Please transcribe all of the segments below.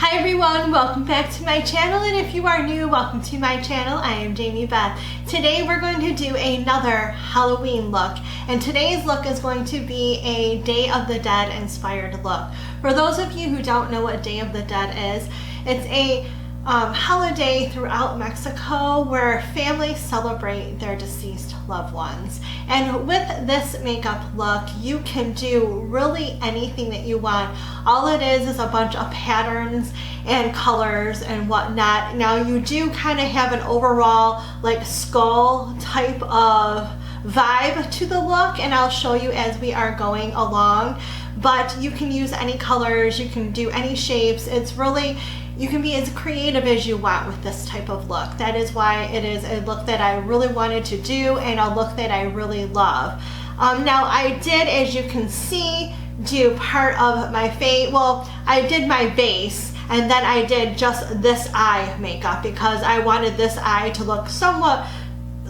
Hi everyone, welcome back to my channel, and if you are new, welcome to my channel. I am Jamie Beth. Today we're going to do another Halloween look, and today's look is going to be a Day of the Dead inspired look. For those of you who don't know what Day of the Dead is, it's a holiday throughout Mexico where families celebrate their deceased loved ones. And with this makeup look, you can do really anything that you want. All it is a bunch of patterns and colors and whatnot. Now you do kind of have an overall like skull type of vibe to the look, and I'll show you as we are going along. But you can use any colors, you can do any shapes. It's really, you can be as creative as you want with this type of look. That is why it is a look that I really wanted to do and a look that I really love. Now I did, as you can see, do part of my face. Well, I did my base and then I did just this eye makeup because I wanted this eye to look somewhat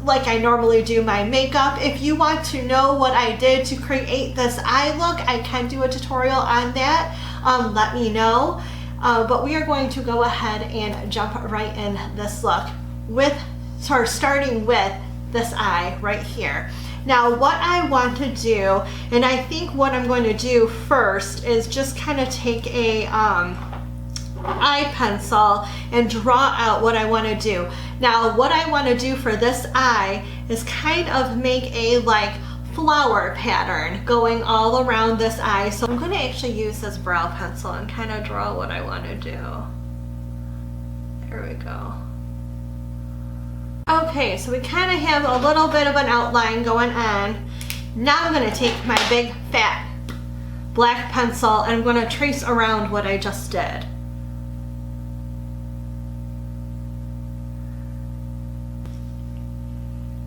like I normally do my makeup. If you want to know what I did to create this eye look, I can do a tutorial on that. Let me know. But we are going to go ahead and jump right in this look starting with this eye right here. Now what I want to do, and I think what I'm going to do first is just kind of take a eye pencil and draw out what I want to do. Now what I want to do for this eye is kind of make a like flower pattern going all around this eye. So I'm going to actually use this brow pencil and kind of draw what I want to do. There we go. Okay, so we kind of have a little bit of an outline going on. Now I'm going to take my big fat black pencil and I'm going to trace around what I just did.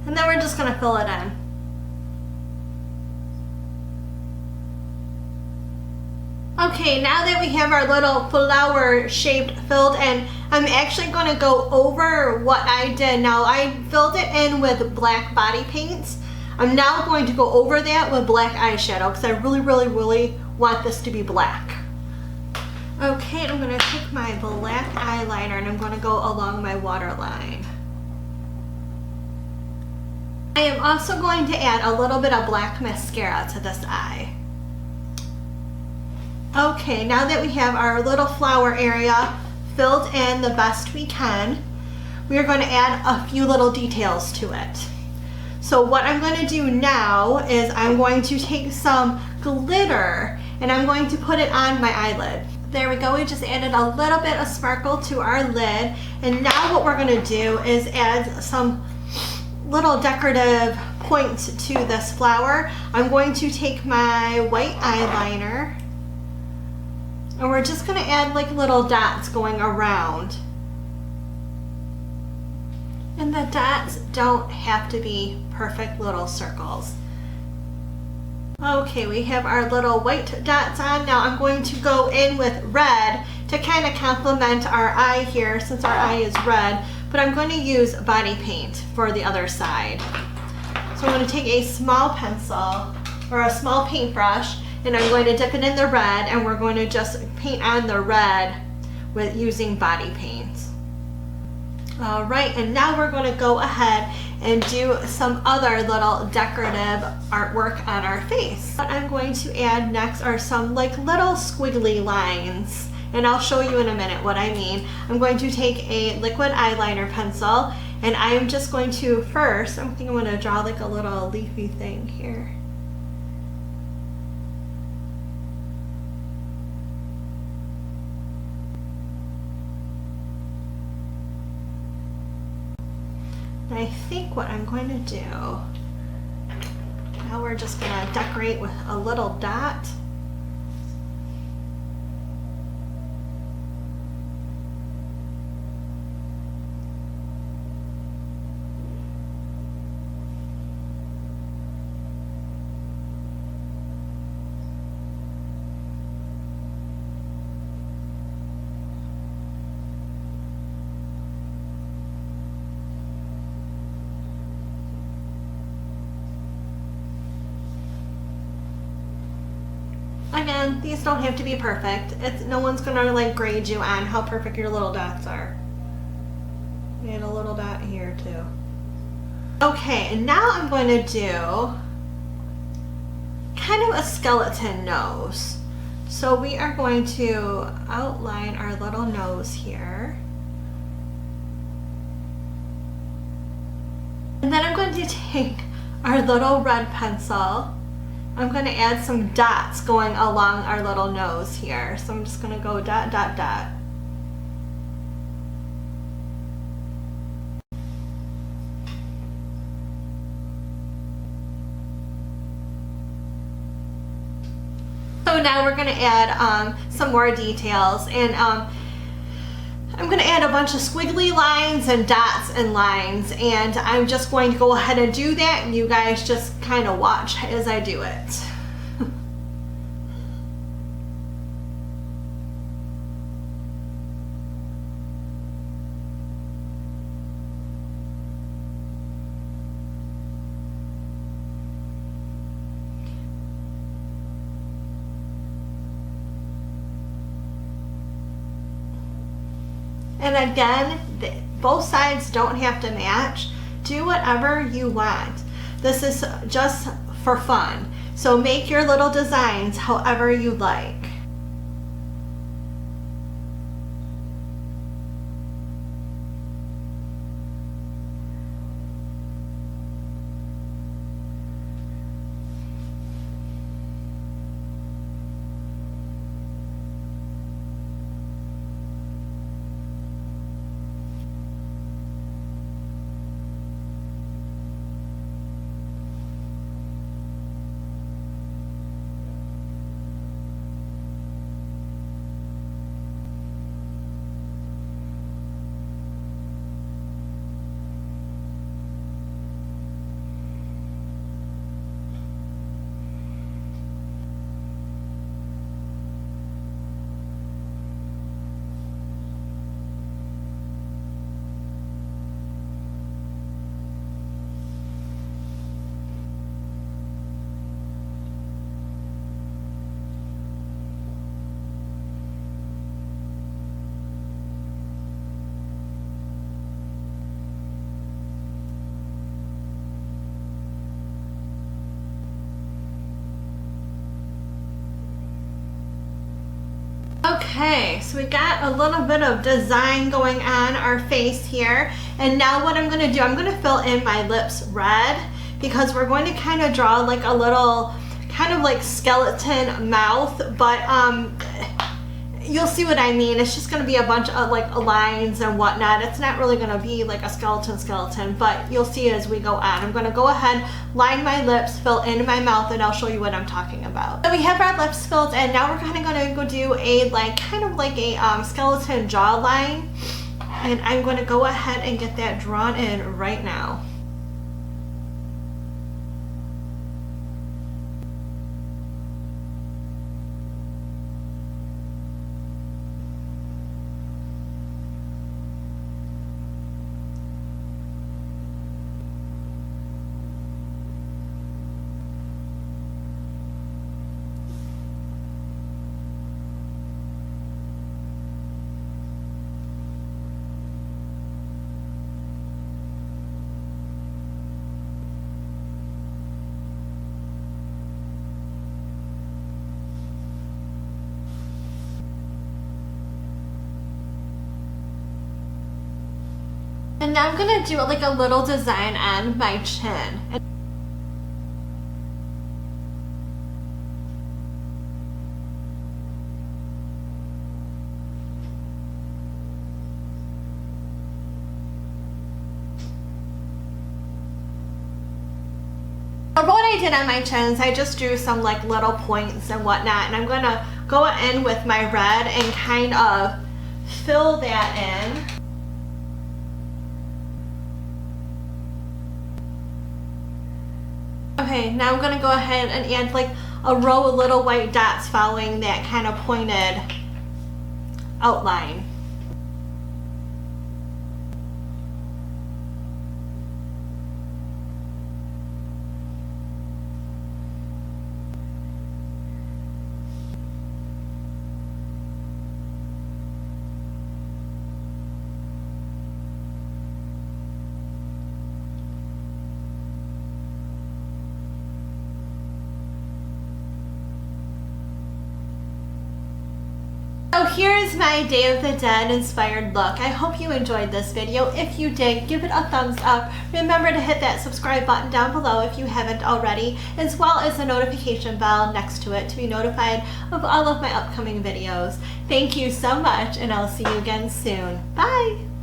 And then we're just going to fill it in. Okay, now that we have our little flower shaped filled in, I'm actually going to go over what I did. Now I filled it in with black body paints. I'm now going to go over that with black eyeshadow because I really want this to be black. Okay, and I'm going to take my black eyeliner and I'm going to go along my waterline. I am also going to add a little bit of black mascara to this eye. Okay, now that we have our little flower area filled in the best we can, we are going to add a few little details to it. So what I'm going to do now is I'm going to take some glitter and I'm going to put it on my eyelid. There we go, we just added a little bit of sparkle to our lid, and now what we're going to do is add some little decorative points to this flower. I'm going to take my white eyeliner and we're just going to add like little dots going around. And the dots don't have to be perfect little circles. Okay, we have our little white dots on. Now I'm going to go in with red to kind of complement our eye here since our eye is red, but I'm going to use body paint for the other side. So I'm going to take a small pencil or a small paintbrush and I'm going to dip it in the red and we're going to just paint on the red with using body paint. All right, and now we're going to go ahead and do some other little decorative artwork on our face. What I'm going to add next are some like little squiggly lines, and I'll show you in a minute what I mean. I'm going to take a liquid eyeliner pencil and I'm just going to first, I'm going to draw like a little leafy thing here. I think what I'm going to do, now we're just going to decorate with a little dot. Again, these don't have to be perfect. No one's gonna like grade you on how perfect your little dots are. And a little dot here too. Okay, and now I'm going to do kind of a skeleton nose. So we are going to outline our little nose here. And then I'm going to take our little red pencil. I'm going to add some dots going along our little nose here. So I'm just going to go dot, dot, dot. So now we're going to add some more details, and I'm going to add a bunch of squiggly lines and dots and lines, and I'm just going to go ahead and do that, and you guys just kind of watch as I do it. And again, both sides don't have to match. Do whatever you want. This is just for fun. So make your little designs however you like. Okay, so we got a little bit of design going on our face here. And now what I'm gonna do, I'm gonna fill in my lips red because we're going to kind of draw like a little kind of like skeleton mouth, but you'll see what I mean. It's just gonna be a bunch of like lines and whatnot. It's not really gonna be like a skeleton, but you'll see as we go on. I'm gonna go ahead, line my lips, fill in my mouth, and I'll show you what I'm talking about. So we have our lips filled in. Now we're kind of gonna go do a kind of like a skeleton jawline. And I'm gonna go ahead and get that drawn in right now. And now I'm gonna do like a little design on my chin. So what I did on my chin is I just drew some like little points and whatnot, and I'm gonna go in with my red and kind of fill that in. Okay, now I'm gonna go ahead and add like a row of little white dots following that kind of pointed outline. So here's my Day of the Dead inspired look. I hope you enjoyed this video. If you did, give it a thumbs up. Remember to hit that subscribe button down below if you haven't already, as well as the notification bell next to it to be notified of all of my upcoming videos. Thank you so much, and I'll see you again soon. Bye!